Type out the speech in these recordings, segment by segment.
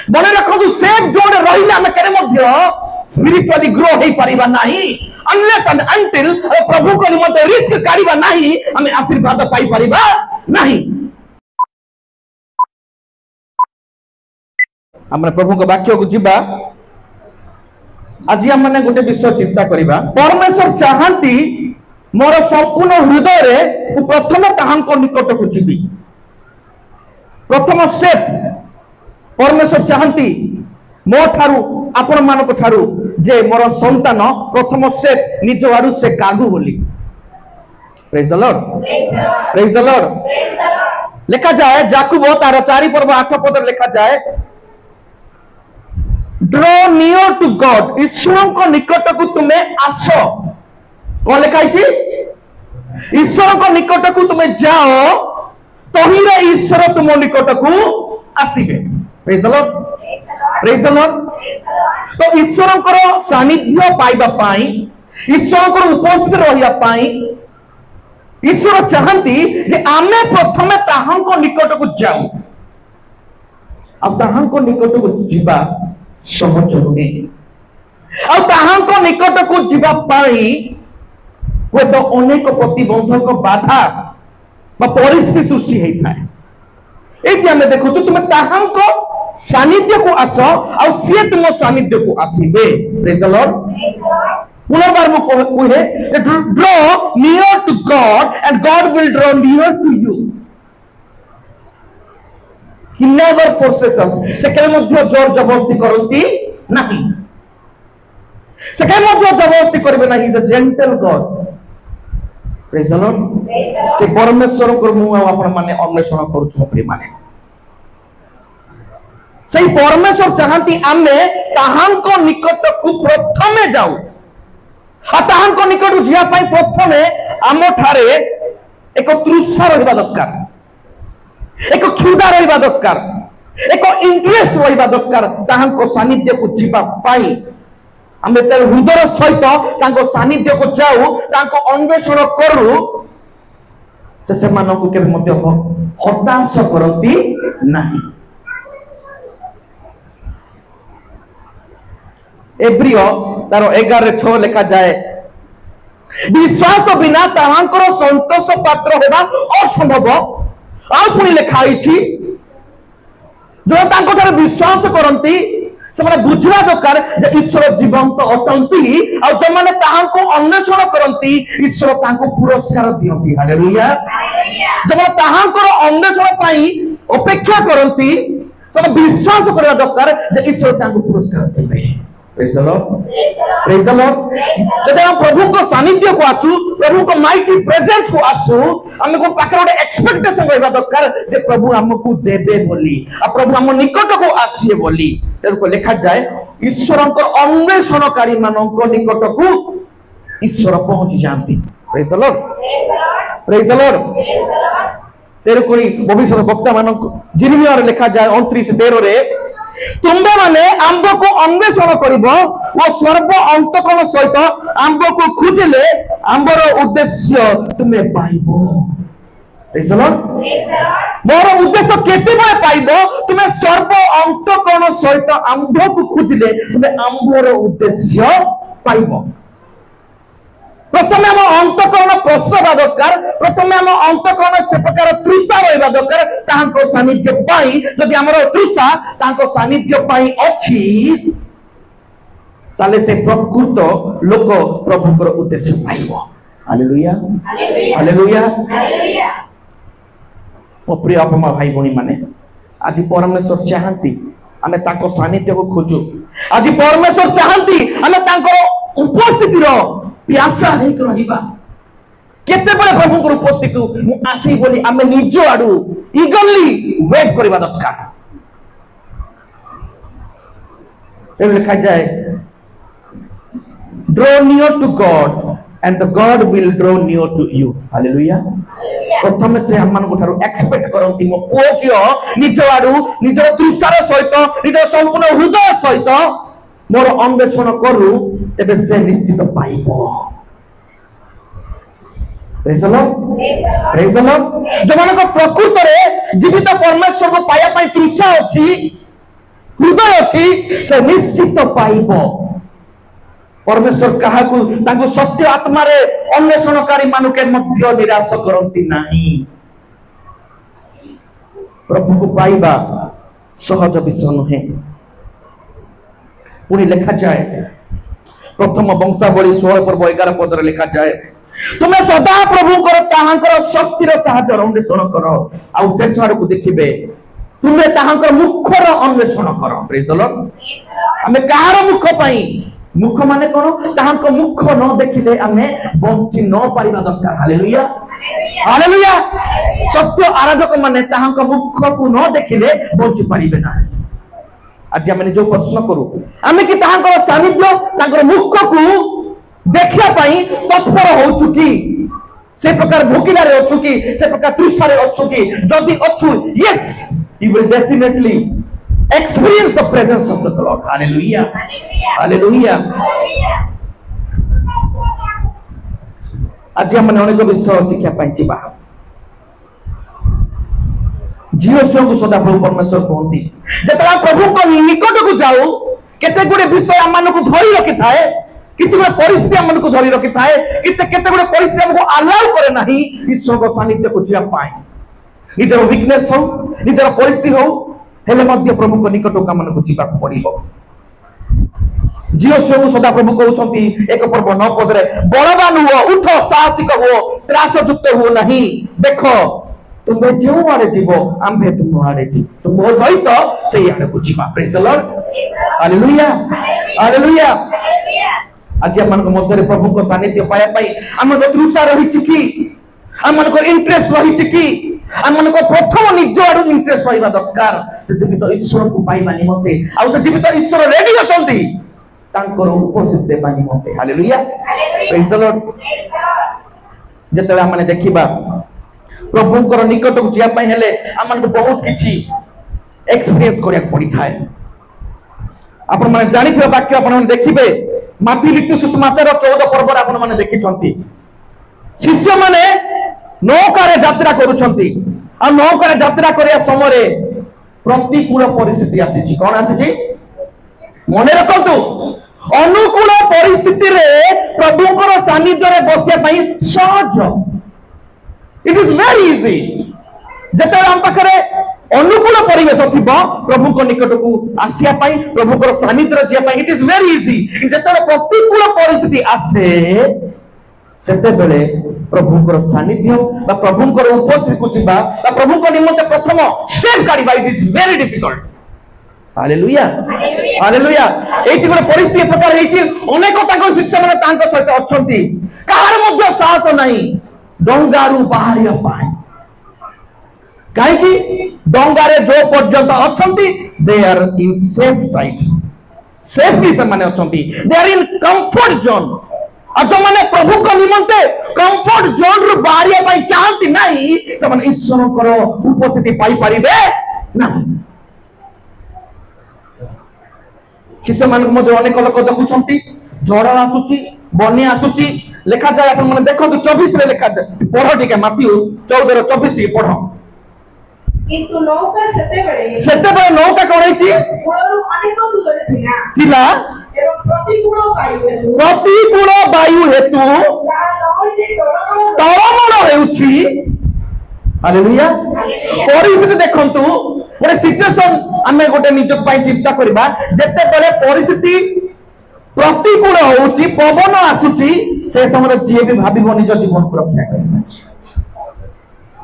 मन रखु safe zone रही आम के स्पिरिचुअली ग्रो हो पारिबा नहीं अनलेस एंड अंटिल प्रभु को निमंते रिस्क काढ़िबा नहीं आम आशीर्वाद पाई परिबा नहीं। आम प्रभु को वाक्य को जीवा आज आम गोटे विषय चिंता करिबा परमेश्वर चाहती मोर संपूर्ण हृदय रे प्रथम ताहांको निकट को जीवी प्रथम स्टेप परमेश्वर चाहती मो ठारू आपण मानक ठारू जे मोर संतान प्रथम स्टेप निज आडू से कागु बोली। Praise the Lord, praise the Lord. लिखा जाए याकूब तार 4 पर्व 8 पद लिखा जाए ड्रॉ नियर टू गॉड ईश्वर को निकट को तुम्हें आस कौन लिखा ईश्वर को निकट को तुम्हें जाओ तहिरे ईश्वर तुम निकट को आसीबे। Praise the Lord, praise the Lord. तो ईश्वर को सानिध्य पाइबा पाई ईश्वर को उपस्थित रहिया पाई ईश्वर चाहती जे आमे प्रथमे ताहांको निकट को जाऊ अब ताहांको निकट को जीवा सहज नुहे अब ताहांको निकट को जीवा पाई वे तो अनेक प्रतिबंधक बाधा परिस्थिति सृष्टि होता है ये आम देखु तुम्हें ताहांको सानिध्य को आस और सी तुम सानिध्य को आसीबे। Praise the Lord. पुनर्बार मु कहे draw near to God and God will draw near to you. He never forces us से केले मध्य जोर जबरदस्ती करंती नाही से केले मध्य जबरदस्ती करबे नाही is a gentle God. Praise the Lord. से परमेश्वर को मु आपण माने अन्वेषण करूछु प्रिय माने सही परमेश्वर चाहती आमे ताहांको निकट को प्रथमे जाऊ ताहांको निकट जिया पाई प्रथमे आम ठारे एक तृषा रहिबा दरकार एक क्षुधा रहिबा दरकार एक इंटरेस्ट रहिबा दरकार ताहांको सानिध्य को जीवा पाई आमे ते हृदय सहित तांको सानिध्य को जाऊ तांको अन्वेषण करू से मानक के मध्य हताश करती नहीं। एब्रियो तारो 11:6 लिखा जाए विश्वास बिना ताहांकर संतोष पात्र होगा असंभव आ पुनी लिखा आइछि जो तांको थारे विश्वास करंती से माने बुझवा दरकार जे ईश्वर जीवंत अटंती और जो माने ताहांको अन्वेषण करंती ईश्वर तांको पुरस्कार दियंती। हालेलुया। जो माने ताहांकर अन्वेषण पाई अपेक्षा करंती से विश्वास करबा दरकार जे ईश्वर तांको पुरस्कार देबे। Praise the Lord, praise the Lord. जब हम प्रभु को सानिध्य को आसु प्रभु को माइटी प्रेजेंस को आसु हम को पाकर गोटे एक्सपेक्टेशन रहबा दरकार जे प्रभु हमको देबे बोली आ प्रभु हम निकट को आसीए बोली तेर को लिखा जाए ईश्वर को अन्वेषणकारी मानक निकट को ईश्वर पहुंच जाती। Praise the Lord, praise the Lord. तेर कोई भविष्य वक्ता मानक जिरमिया रे लिखा जाए 29:13 रे तुम्बे माने आंब को अन्वेषण करिबो ओ सर्व अंतकरण सहित आंब को खोजिले आंबर उद्देश्य तुम्हें पाइबो। Praise the Lord. मोर उद्देश्य केते बळे पाइबो तुम्हें सर्व अंतकरण सहित आंब को खोजिले तुम्हें आंबर उद्देश्य पाइबो। प्रथमे हम अंतकरण प्रस्तुत दरकार प्रथमे हम अंतकरण से प्रकार तृषा रहिबा दरकार तांको सानिध्य पाई जदि हमर तृषा तांको सानिध्य पाई अछि ताले से प्रकृत लोक प्रभुकर उद्देश्य पाइबो। Hallelujah, hallelujah, hallelujah. ओ प्रिय अपमा भाई भणी माने आज परमेश्वर चाहती आमे तांको सानिध्य को खोजु आज परमेश्वर चाहती आमे तांको उपस्थिति रो प्यासा नहीं रहिबा केते बळे प्रभु को उपस्थिति मु आसी बोली आमे निज आडू ईगरली वेट करबा दरकार। ए लिखा जाए draw near to God and the God will draw near to you. Hallelujah. प्रथम से हम मान को एक्सपेक्ट करंती मो कोजियो निज आडू निज तृषार सहित निज संपूर्ण हृदय सहित मोर अन्वेषण करू तेबे से निश्चित पाइबो। Praise the Lord, praise the Lord. जो मानको प्रकृत रे जीवित परमेश्वर को पाया पई तृषा अछि हृदय अच्छी से निश्चित पाइब। परमेश्वर क्या सत्य आत्मा अन्वेषणकारी मानुक निराश करती नहीं। प्रभु को पाइबा सहज विषय नुहे। पुणी लिखा जाए प्रथम वंशावली 16 पर्व 11 पदर लिखा जाए, तुम्हें सदा प्रभु शक्तिर साहाय्य अन्वेषण कर आउ शेष आड़क देखिबे, तुम्हें ताहांकर मुखर अन्वेषण कर। Praise the Lord. आमे कहार मुख पाई, मुख माने कोन, ताहांकर मुख न देखिले आमे बंची न पारिबा दरकार। Hallelujah hallelujah. सत्य आराधक माने ताहांकर मुख को न देखिले बंची पारिबे ना। आज आमे जो प्रश्न करू, आमे कि ताहांकर सानिध्य ताहांकर मुख को देखिया पाई तत्पर होचु कि, से प्रकार भोकिला रे अछु कि, से प्रकार तृष्णा रे अछु कि, जदि अछु, yes you will definitely experience the presence of the Lord. Hallelujah hallelujah। आज हमने अनेक विषय शिक्षा पाइबा। झील छुआ को सदा प्रभु परमेश्वर कहती, जतला प्रभु को निकट को जाऊ केते गुडे विषय आम को धरी रखि थाए, किछि गुडे परिस्थिति आम को धरी रखि थाए, केते गुडे परिस्थिति हमको अलाउ करे नाही ईश्वर को सानिध्य को जिया पाए। निजर वीकनेस हो, निजर परिस्थिति हो, हेले मध्य प्रभु को निकट का मन को जीवा पड़िबो। झील छुआ को सदा प्रभु कहउछंती 1 पर्व 9 पदरे, बलवान हुओ, उठ, साहसिक हुओ, त्रासयुक्त हुओ नहीं। देखो तुम जो आड़े जीव आंबे तुम आड़े जी, तुम सहित से आड़े को जीवा। Praise the Lord. Hallelujah hallelujah. आज हम मध्य प्रभु को सानिध्य पाया पाई आम तृषा रही कि, आम इंटरेस्ट रही कि, आम प्रथम निज आड़ इंटरेस्ट रहा दरकार। जीवित ईश्वर को पाइबा निमंते आ जीवित ईश्वर रेडी अछंती तांकर उपस्थित देबा निमंते। Hallelujah praise the Lord. जतले हमने देखिबा प्रभुंकर निकट को जिया पाई हेले आमन को बहुत किछि एक्सपीरियंस करिया पड़ी थाए। आपण माने जानिथिबा वाक्य आपण माने देखिबे माथि लिखित सुसमाचार 14 पर्व रे आपण माने देखिछंती, शिष्य माने नौका रे यात्रा करूछंती आ नौका रे यात्रा करिया समय प्रतिकूल परिस्थिति आसीछि। कोन आसीछि मने रखंतु, अनुकूल परिस्थिति रे प्रभुंकर सानिध्य रे बसिया पाई सहज। It is very easy। जते हम पाखरे अनुकूल परिवेश थिबो प्रभु को निकट को आसिया पाई, प्रभु को सानिध्य रे जिया पाई, इट इज वेरी इजी। जते प्रतिकूल परिस्थिति आसे सेते बेले प्रभु को सानिध्य बा प्रभु को उपस्थिति को जिबा बा प्रभु को निमंते प्रथम स्टेप काढिबा it is very difficult. Hallelujah hallelujah. एठी गोटे परिस्थिति प्रकार हेछि, अनेक तांको शिष्य माने तांको सहित अछंती, कहार मध्य साहस नाही डंगारू बाहरिया पाए। कहीं डंगारे जो पर्यंत अछंती they are in safe side, safely से माने अछंती, they are in comfort zone. आ जो माने प्रभु को निमंते कंफर्ट जोन रु बाहरिया पाई चाहती नहीं, से माने ईश्वर को उपस्थिति पाई परिबे नहीं। शिष्य मान मध्य अनेक लोक देखुछंती झड़ आसुची, बन्या आसुची। लिखा जाए अपन माने देखो 24 रे लिखा जाए, पढ़ो ठीक है माथ्यू 14 रे 24 टी पढ़ो। किंतु नौका सेते बे नौका कोन हेची कूलरु अनेक दूर थिला एवं प्रतिकूल वायु हेतु तळमळ हेउची। हालेलुया। परिस्थिति देखंतु गोटे सिचुएशन आमे गोटे निजक पाई चिंता करबा, जते बेले परिस्थिति प्रतिकूल होउची, पवन आसुची, से समय जी भी भाविब निज जीवन को रक्षा करबा।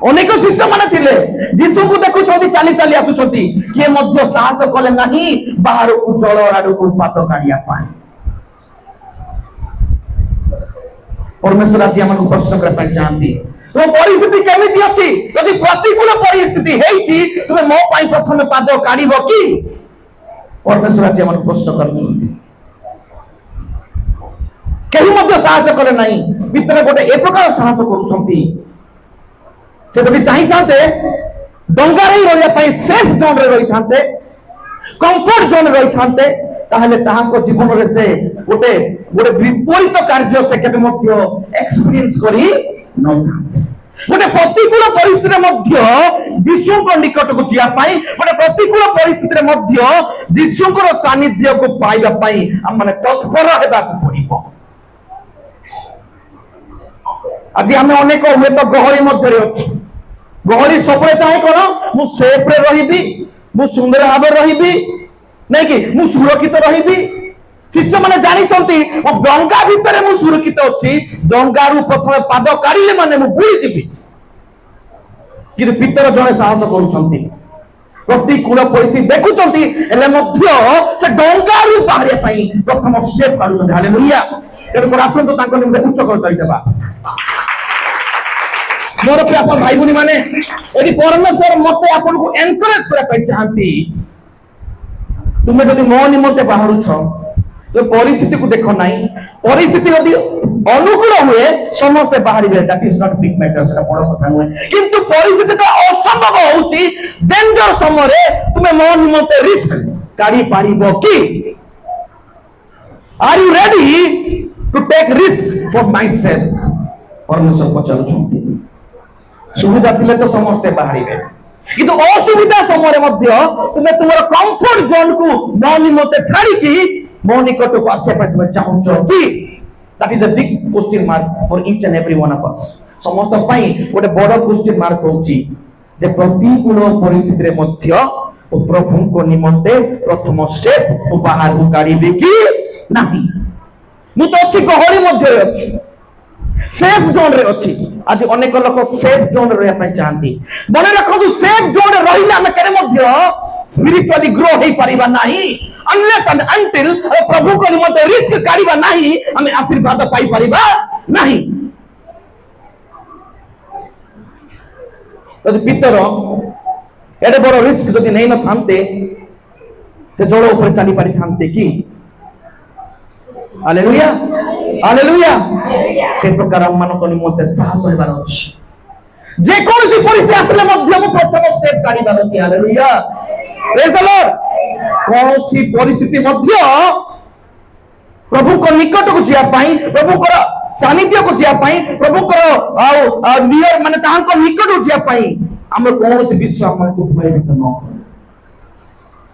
अनेक शिष्य माने थिले यीशु को देखुछथि चाली चाली आसुछथि, किए मध्य साहस कले नाही बाहर को जल आडू को पात काढिया पाए। परमेश्वर आज हमन को प्रश्न कर पाई चाहती, तो परिस्थिति केमिति अछि? यदि प्रतिकूल परिस्थिति हेछि तुमे मो पाई प्रथम पाद काढिबो कि? परमेश्वर आज हमन को प्रश्न करछथि। केही मध्य साहस कले नाही, भितर गोटे ए प्रकार साहस करूछथि, से जदि चाहिए डंगारे रही पाई सेफ जोन रे रही थांते, कंफर्ट जोन रही थांते, ताहले ताहाको जीवन रे से गोटे गोटे विपरीत कार्य से केबे मध्य एक्सपीरियंस करी न थांते। गोटे प्रतिकूल परिस्थिति मध्य जीशुଙ୍କ निकटକୁ ଯିବା ପାଇଁ गोटे प्रतिकूल परिस्थिति मध्य जीशुଙ୍କର सानिध्य को पाइबा ପାଇଁ हमने तत्पर हेबाक पड़िबो। आज आम अनेक हुए तो गहरी मध्य अच्छी गहरी सब चाहे कौन मु सेफ्रे रही मु सुंदर भाव रही नहीं कि मु सुरक्षित रही शिष्य मैंने जानते डंगा भितर मु सुरक्षित अच्छी डंगारू प्रथम पाद काढ़े मैंने बुड़ीजी कि भीतर जड़े साहस कर प्रतिकूल परिस्थिति देखुं से डंगारू बाहर प्रथम स्टेप काढ़ुं। हालेलुया। तेणुकर आसतु निम्ते उच्च करदेवा मोर प्रिय भाई भूनी माने यदि परमेश्वर मत आपको एनकरेज करने चाहती तुम्हें जब मो निमंते बाहर तो परिस्थिति को देख ना परिस्थिति यदि अनुकूल हुए समस्ते बाहर that is not big matter से बड़ कथा नुहे किंतु परिस्थिति तो असंभव होउची डेंजर समय तुम्हें मो निमंते रिस्क काढ़ी पारिबो कि are you ready to take risk for myself परमेश्वर पचारुछंती सुविधा थिले तो समस्ते बाहर किंतु असुविधा समय तुम्हें तुम कंफर्ट जोन को मो निमंते छाड़ी मो निकट को आसे तुम चाहूँ कि that is a big question mark for each and every one of us समस्त पई गोटे बड़ क्वेश्चन मार्क होची जे प्रतिकूल परिस्थिति रे मध्य प्रभु को निमंते प्रथम स्टेप बाहर को काढ़ीबे कि नाही मु तो अच्छी गहरी मध्य अच्छी सेफ जोन रे अच्छी आज अनेक लोक सेफ जोन रे रहा चाहती मन रखु सेफ जोन रे रहिला हम केरे मध्य स्पिरिचुअली ग्रो हो पारिबा नाही अनलेस एंड अंटिल प्रभु को निमंते रिस्क काढ़ीबा नाही हम आशीर्वाद पाई पारिबा नाही। यदि पितर एडे बड़ रिस्क जदि नहीं न थांते ते जड़ ऊपर चली पारि थांते कि हालेलुया हालेलुया से प्रकार हम मान को निमंते साहस होबार अछि जे कोन सी परिस्थिति आसले मध्य मु प्रथम स्टेप काढ़ीबार अछि। Hallelujah praise the Lord. कौन सी परिस्थिति मध्य प्रभु को निकट को जिया पाई प्रभु को सानिध्य को जिया पाई प्रभु को नियर माने ताहां को निकट को जिया पाई हम कौन सी विश्व मन को भयभीत न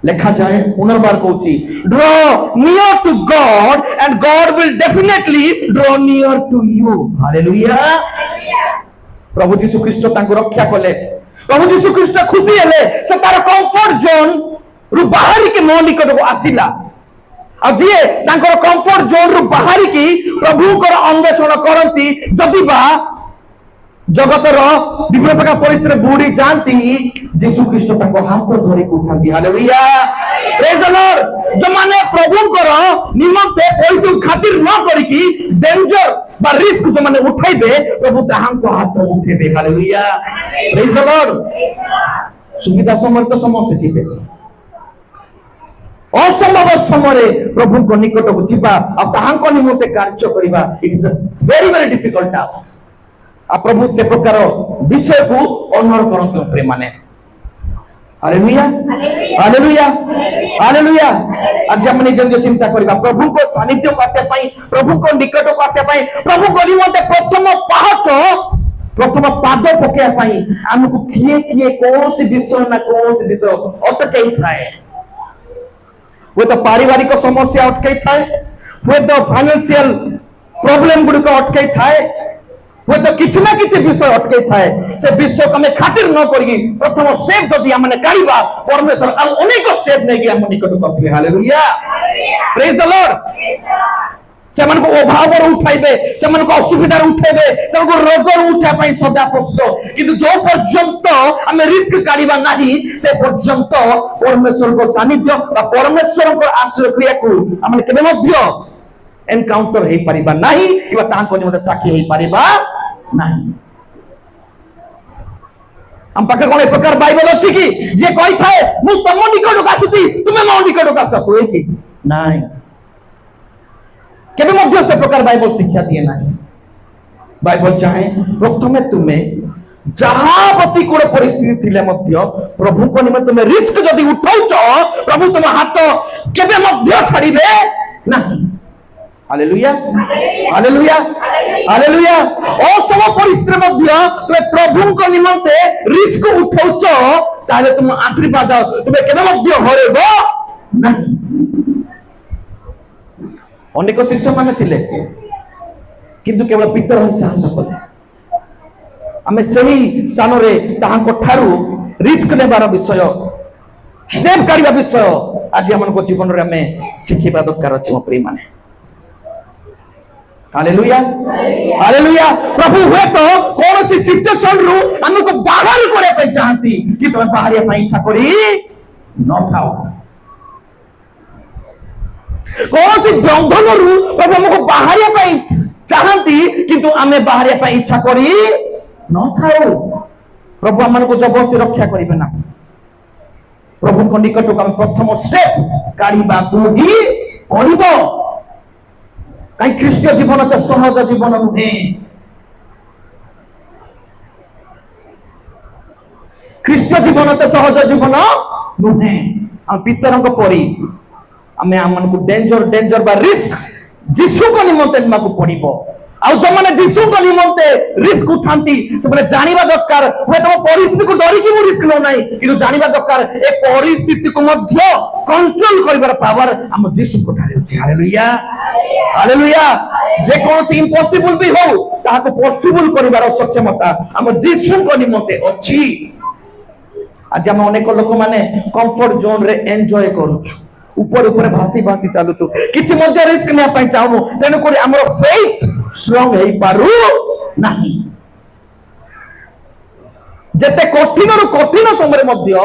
लिखा जाए पुनर्बार कहूची draw near to God and God will definitely draw near to you. Hallelujah. प्रभु जीशु ख्रीष्ट तांको रक्षा कले प्रभु जीशु ख्रीष्ट खुशी हेले से तार कंफर्ट जोन रु बाहर के मो निकट को आसिला आ जे तांकर कंफर्ट जोन रु बाहर की प्रभु को अन्वेषण करंती जदि बा जगतर विभिन्न प्रकार परिस्थिति बुड़ी जानती जीशु ख्रीष्ट तांको हाथ धरि उठांती। Hallelujah praise the Lord. जो माने प्रभु को निमंते कोई खातिर न करिकी डेंजर बा रिस्क जो माने उठाइबे प्रभु ताहां को हाथ उठेबे। Hallelujah praise the Lord. सुविधा समय तो समस्त जीवे असंभव समय प्रभु को निकट को जीवा आ ताहां को निमंते कार्य करिबा it is a very very difficult task. आ प्रभु से प्रकार विषय को ऑनर करंतु प्रेम माने। Hallelujah hallelujah hallelujah. आज हम निज निज चिंता करिबा प्रभु को सानिध्य को आसे पई प्रभु को निकट को आसे पई प्रभु को निमंते प्रथम पाहच प्रथम पाद पकेया पई हमको किए किए कौन सी विषय ना कौन सी विषय अटकई थाए वो तो पारिवारिक समस्या अटकई थाए वो तो फाइनेंशियल प्रॉब्लम गुडी को अटकई थाए वो तो किसी ना किसी विषय अटके थाए से विषय को खातिर न करी प्रथम स्टेप जदि हमने काढ़ीबा परमेश्वर आ अनेक स्टेप नै कि हम निकट को आसले। Hallelujah praise the Lord. से मन को अभाव रो उठाइबे से मन को असुविधा रो उठाइबे से मन को रोग रो उठा पई सदा प्रस्तुत किंतु जो पर्यंत हम रिस्क काढ़ीबा नाही से पर्यंत परमेश्वर को सानिध्य बा परमेश्वर को आश्रय क्रिया को हम केबे मध्य एनकाउंटर हे परिबा नाही कि तांको निमंते साक्षी हे परिबा नाही। हम पाखे कोन प्रकार बाइबल अछि कि जे कहि थाए मु तम निकट को आसुची तुमे मो निकट को आस कोइ कि नाही केबे मध्य से प्रकार बाइबल शिक्षा दिए नाही। बाइबल चाहे प्रथमे तुमे जहां प्रतिकूल परिस्थिति थिले मध्य प्रभु को निमंते तुमे रिस्क जदि उठाउछ प्रभु तुम हाथ केबे मध्य छाड़ीबे नाही। हालेलुया हालेलुया हालेलुया असम परिस्थिति मध्य तुमे प्रभु को निमंते रिस्क उठाउछ ताले तुम आशीर्वाद तुमे केना मध्य हरेबो नहीं। अनेक शिष्य माने थिले किंतु केवल पितर ही साहस कले आमे सही स्थान रे ताहां ठारू रिस्क नेबार विषय स्टेप काढिबा विषय आज हमन को जीवन रे हमें शिखिबा दरकार अछि मो प्रिय माने। हालेलुया हालेलुया प्रभु हुए तो कौन सी सिचुएशन रु हमको बाहर करे पे चाहती कि तुम बाहर पे इच्छा करी न खाओ कौन सी बंधन रु प्रभु हमको बाहर पे चाहती किंतु हमें बाहर पे इच्छा करी न खाओ प्रभु हमको जबरदस्ती रक्षा करिबे ना प्रभु को निकट को हम प्रथम स्टेप काढिबा को ही पड़िबो कहीं ख्रीष्टीय जीवन तो सहज जीवन नुहे ख्रीष्टीय जीवन तो सहज जीवन नुहे हम पितर को पड़ी आमे हमन को डेंजर डेंजर बा रिस्क जीसु को निमंते माको पड़िबो आ जो माने जीसु को निमंते रिस्क उठांती से माने जानिबा दरकार हुए तो परिस्थिति को डरी कि रिस्क न नाही कि जानिबा दरकार ए परिस्थिति को मध्य कंट्रोल करिबार पावर हम जीसु को ठारे अछि। हालेलुया हालेलुया जे कौन सी इम्पॉसिबल भी हो ताहा को पॉसिबल करिबार सक्षमता हम जीसु को निमंते अछि। आज हम अनेक लोक माने कंफर्ट जोन रे एन्जॉय करूछु ऊपर ऊपर भासी भासी चालुछु किछि मध्य रिस्क नै पाई चाहू तेनु कोरी हमर फेथ स्ट्रांग हेई पारु नाही जते कठिन रु कठिन समय मध्य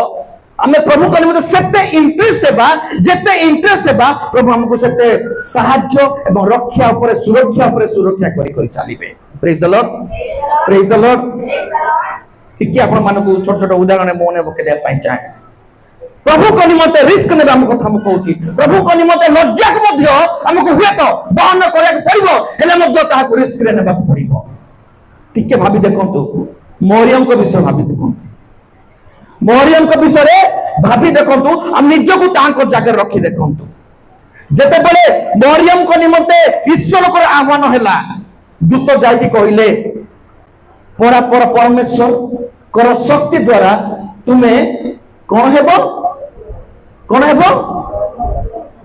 आमे प्रभु को निमंते सेते इंटरेस्ट हेबा जेते इंटरेस्ट हेबा प्रभु हमको सेते सहाय्य एवं रक्षा ऊपर सुरक्षा करी करी चलीबे। Praise the Lord praise the Lord कि आपण मानको छोट छोट उदाहरण मोने बके दे पाई चाहे प्रभु को निमंते रिस्क ने हम कथा हम कहूची प्रभु को निमंते लज्जा को मध्य हमको हुए तो बहन करे पड़िबो हेले मध्य ता को रिस्क रे नेबा पड़िबो टिके भाबी देखंतु मरियम को विषय भाबी देखंतु मरियम को विषय रे भाबी देखंतु हम निज को ता को जाकर रखी देखंतु जेते बेले मरियम को निमंते ईश्वर को आह्वान हैला दूत जाई कहिले परा पर परमेश्वर कर शक्ति द्वारा तुम्हें कौन हेबो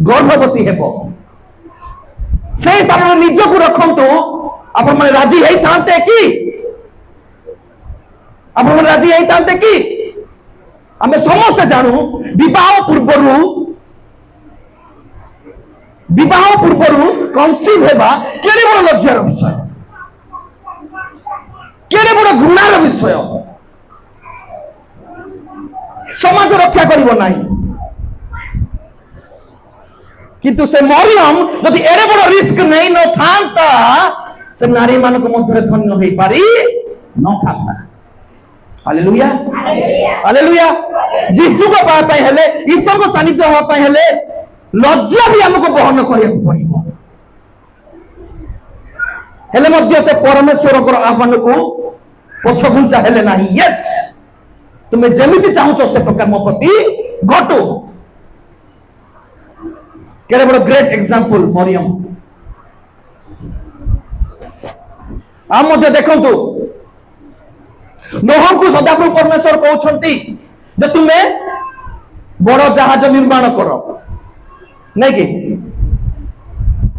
गर्भवती हेबो से कारण निज को रखंतु आपण माने राजी हेई थांते कि आपण माने राजी हेई थांते कि हमें समस्त जानू विवाह पूर्वरु कंसीव हेबा केरे बड़ लज्जार विषय केरे बड़ घृणार विषय समाज रक्षा करिबो नाही किंतु से मरियम यदि एरे बड़ रिस्क नहीं न थांता से नारी मान को मध्य धन्य होई पारी न थांता। हालेलुया हालेलुया यीशु को पाए पाए हेले ईश्वर को सानिध्य हो पाए हेले लज्जा भी हमको बहन करिया पड़िबो हेले मध्य से परमेश्वर को आह्वान को पछघुंचा हेले नाही। यस तुम्हें जमीती चाहूचो से प्रकार मो प्रति घटू केरे बड़ ग्रेट एग्जांपल मरियम आ मध्य देखंतु नोह को सदाप्रभु परमेश्वर कहउछंती जे तुमे बड़ जहाज निर्माण करो नहीं कि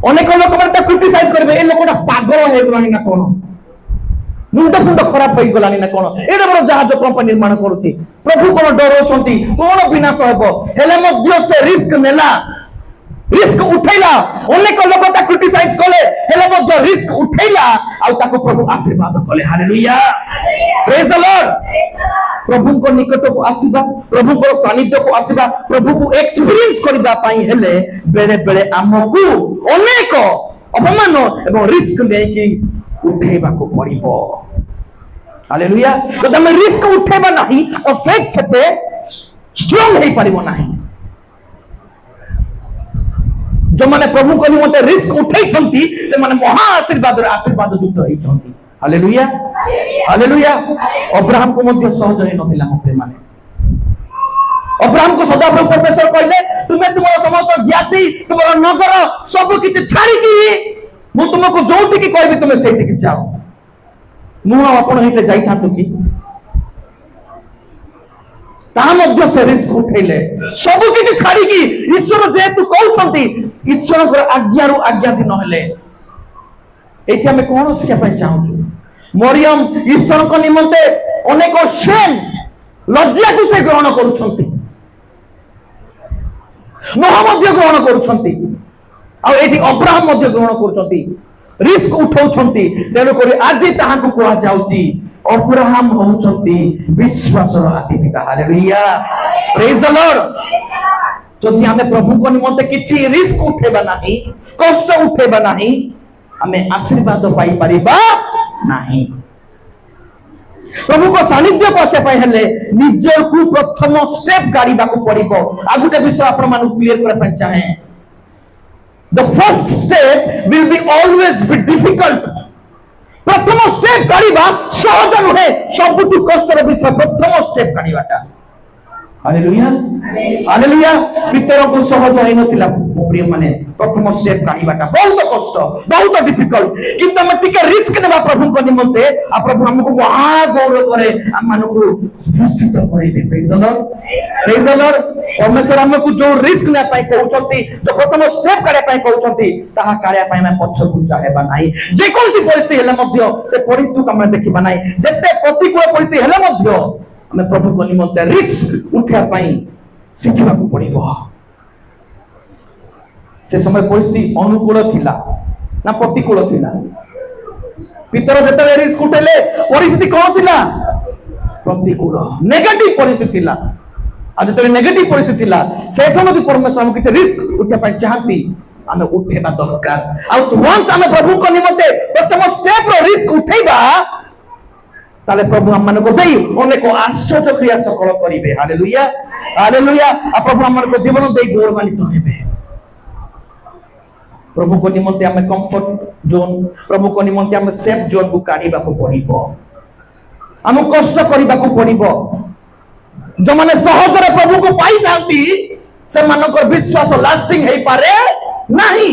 अनेक लोक माने क्रिटिसाइज करबे ए लोकटा पागल हे गलानी ना कोन मुंड फुंड खराब होई गलानी ना कोन एडा बड़ जहाज कंपनी निर्माण करूती प्रभु कोन डरोछंती कोन विनाश हेबो हेले मध्य से रिस्क उठैला अनेक लोक ता क्रिटिसाइज कले हेले मध्य रिस्क उठैला आ ताको प्रभु आशीर्वाद कले। हालेलुया प्रेज द लॉर्ड प्रभु को निकट को आसीबा प्रभु को सानिध्य को आसीबा प्रभु को एक्सपीरियंस करबा पाई हेले बेले बेले हमकु अनेक अपमान एवं रिस्क लेके उठेबा को पड़िबो। हालेलुया तो हम रिस्क उठेबा नहीं और फेथ सेते स्ट्रांग हे परिबो नहीं जो माने प्रभु को निमंते रिस्क उठै छंती से माने महा आशीर्वाद युक्त होई छंती। हालेलुया हालेलुया अब्राहम को मध्य सहज हे नथिला मते माने अब्राहम को सदा प्रभु परमेश्वर कहले तुम्हें तुम समस्त ज्ञाति तुम नगर सब किसी छाड़ी मु तुमको जो कहि तुम्हें से जाओ मुझे जाई था कि से रिस्क उठेले सब किसी छाड़ी ईश्वर जेहेतु कहते ईश्वर आज्ञा आज्ञा दिन हेले ये आम कौन शिखा चाहूँ मरियम ईश्वर को निमंते अनेक सेम लज्जा को से ग्रहण करुछंती नोह ग्रहण करुछंती अब्राहम ग्रहण करुछंती रिस्क उठाउछंती तेणुक आज ताहाको कहा जाउची अब्राहम होउछंती विश्वासर आदिपिता हालेलुया प्रेज द लॉर्ड जदि आमे प्रभु को निमंते किछि रिस्क उठेबा नाही कष्ट उठेबा नाही आमे आशीर्वाद पाई परिबा नाही प्रभु को सानिध्य पसे पाए हेले निजर को प्रथम स्टेप गाड़ी बाकू पड़िबो आ गुटे विषय आपण मानु क्लियर कर पन चाहे the first step will be always be difficult प्रथम स्टेप गाड़ीबा सहज नुहे सबुठु कष्टर विषय प्रथम स्टेप गाड़ीबाटा हालेलुया हालेलुया पितर को सहज होई नथिला प्रिय माने प्रथम स्टेप गाड़ीबाटा बहुत कष्ट बहुत डिफिकल्ट किंतु हम टिके रिस्क नेबा प्रभु को निमंते आ प्रभु हमको महा गौरव करे हम मानको भूषित करेबे प्रेज द लॉर्ड परमेश्वर हमको जो रिस्क ने पाई कहउछंती जो प्रथम स्टेप काढे पाई कहउछंती ताहा काढे पाई मैं पछ गुंजा हेबा नाही जे कोनसी परिस्थिति हेले मध्य से परिस्थिति को हम देखिबा नाही जते प्रतिकूल परिस्थिति हेले मध्य हमें प्रभु को निमंते रिस्क उठा पाई शिखा को पड़िबो से समय परिस्थिति अनुकूल थिला ना प्रतिकूल थिला पितर जते रिस्क उठेले परिस्थिति कोन थिला प्रतिकूल नेगेटिव परिस्थिति थिला आज जते नेगेटिव परिस्थिति थिला से समय परमेश्वर हम किछ रिस्क उठा पाई चाहती हमें उठेबा दरकार आ वंस हमें प्रभु को निमंते प्रथम स्टेप रो रिस्क उठेबा ताले प्रभु हम मन को देई अनेक आश्चर्य क्रिया सकल करिवे हालेलुया हालेलुया आ प्रभु हम मन को जीवन देई गौरवान्वित हेबे प्रभु को निमंते हमें कंफर्ट जोन प्रभु को निमंते हमें सेफ जोन को काढीबा को पड़िबो हम कष्ट करिबा को पड़िबो जो माने सहज रे प्रभु को पाई नांती से मानकर विश्वास लास्टिंग हे पारे नहीं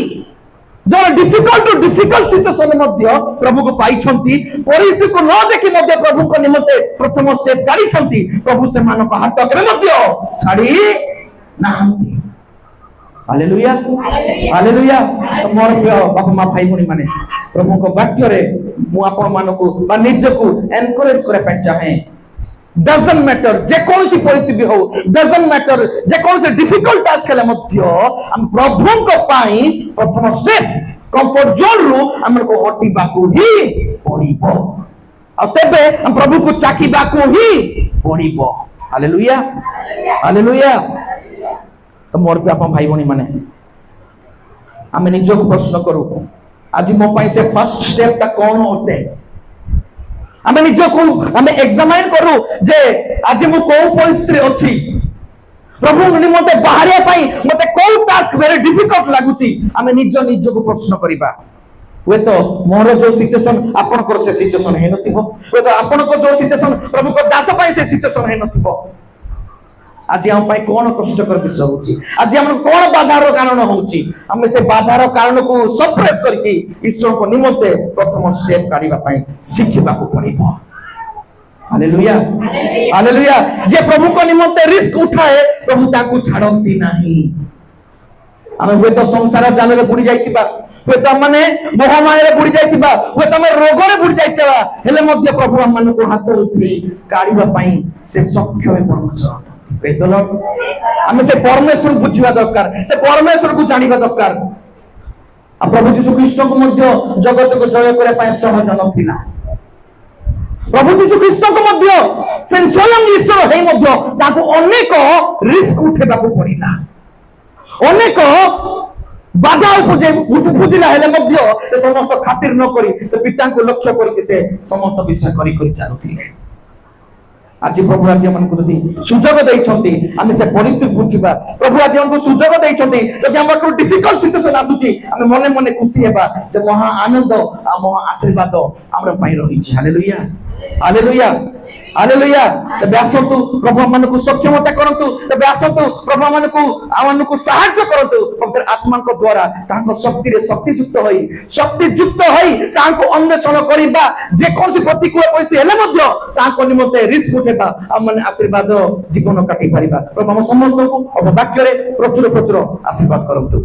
जो डिफिकल्ट सिचुएशन मध्य प्रभु को पाई छंती परिस्थिति को न देखि मध्य प्रभु को निमंते प्रथम स्टेप गाड़ी छंती प्रभु से मान को हाथ करे मध्य छाड़ी नांती हालेलुया हालेलुया तो मोर प्रिय बापा मां भाई भणी माने प्रभु को वाक्य रे मु आपण मान को बा निज को एनकरेज करे पन चाहे डजंट मैटर जे कौन सी परिस्थिति हो डजंट मैटर जे कौन से डिफिकल्ट टास्क हेले मध्य हम प्रभु को पाई प्रथम स्टेप कंफर्ट जोन रु हम को हटिबा को ही पड़िबो आ तबे हम प्रभु को चाकीबा को ही पड़िबो हालेलुया हालेलुया तो मोर बापा भाई भणी माने हम निज को प्रश्न करू आज मो पाई से फर्स्ट स्टेप ता कौन होते हमें निज को हमें एग्जामिन करू जे आज मु को परिस्थिति अछि प्रभु निमते बाहरिया पाई मते को टास्क वेरी डिफिकल्ट लागुची हमें निज को प्रश्न करिबा वे तो मोर जो सिचुएशन आपन को से सिचुएशन हे नथिबो वे तो आपन को जो सिचुएशन प्रभु को दास पाई से सिचुएशन हे नथिबो आज हम पाई कोन कष्टकर विषय होची आज हम कोन बाधार कारण होची हम से बाधार कारण को सप्रेस करके ईश्वर को निमंते प्रथम स्टेप काढीबा पाई शिखिबा को पड़िबो हालेलुया हालेलुया जे प्रभु को निमंते रिस्क उठाए प्रभु ताकू छाड़ती नाही हम वे तो संसार जाल रे बुड़ी जाईतिबा वे तो माने मोहमाया रे बुड़ी जाईतिबा वे तो हम रोग रे बुड़ी जाईतिबा हेले मध्य प्रभु हम मन को हाथ उठी काढीबा पाई से सक्षम परमेश्वर प्रेज द लॉर्ड हमें से परमेश्वर बुझिबा दरकार से परमेश्वर को जानिबा दरकार आ प्रभु यीशु ख्रीष्ट को मध्य जगत को जय करे पाए सहज नथिला प्रभु यीशु ख्रीष्ट को मध्य से स्वयं ईश्वर हे मध्य ताको अनेक रिस्क उठेबा को पड़िला अनेक बाधा बुझिला हेले मध्य समस्त खातिर न करी तो पिता को लक्ष्य करके से समस्त विषय करी चालुथिले आज प्रभु आज हमको यदि सुजोग देइछंती हम से परिस्थिति बुझिबा प्रभु आज हमको सुजोग देइछंती जदि हमको डिफिकल्ट सिचुएशन आसुची हम मने मने खुशी हेबा जे महा आनंद आ महा आशीर्वाद हमर पाई रही छी हालेलुया हालेलुया हालेलुया तबे आसंतु प्रभु मानकु सक्षमता करंतु तबे आसंतु प्रभु मानकु सहायता करंतु पवित्र आत्मा को द्वारा तांको शक्ति रे शक्ति युक्त होई तांको अन्वेषण करिबा जे कोनसी प्रतिकूल परिस्थिति हेले मध्य तांको निमंते रिस्क उठेबा हम माने आशीर्वाद जीवन काटी परिबा प्रभु हम समस्त को अववाक्य रे प्रचुर प्रचुर आशीर्वाद करंतु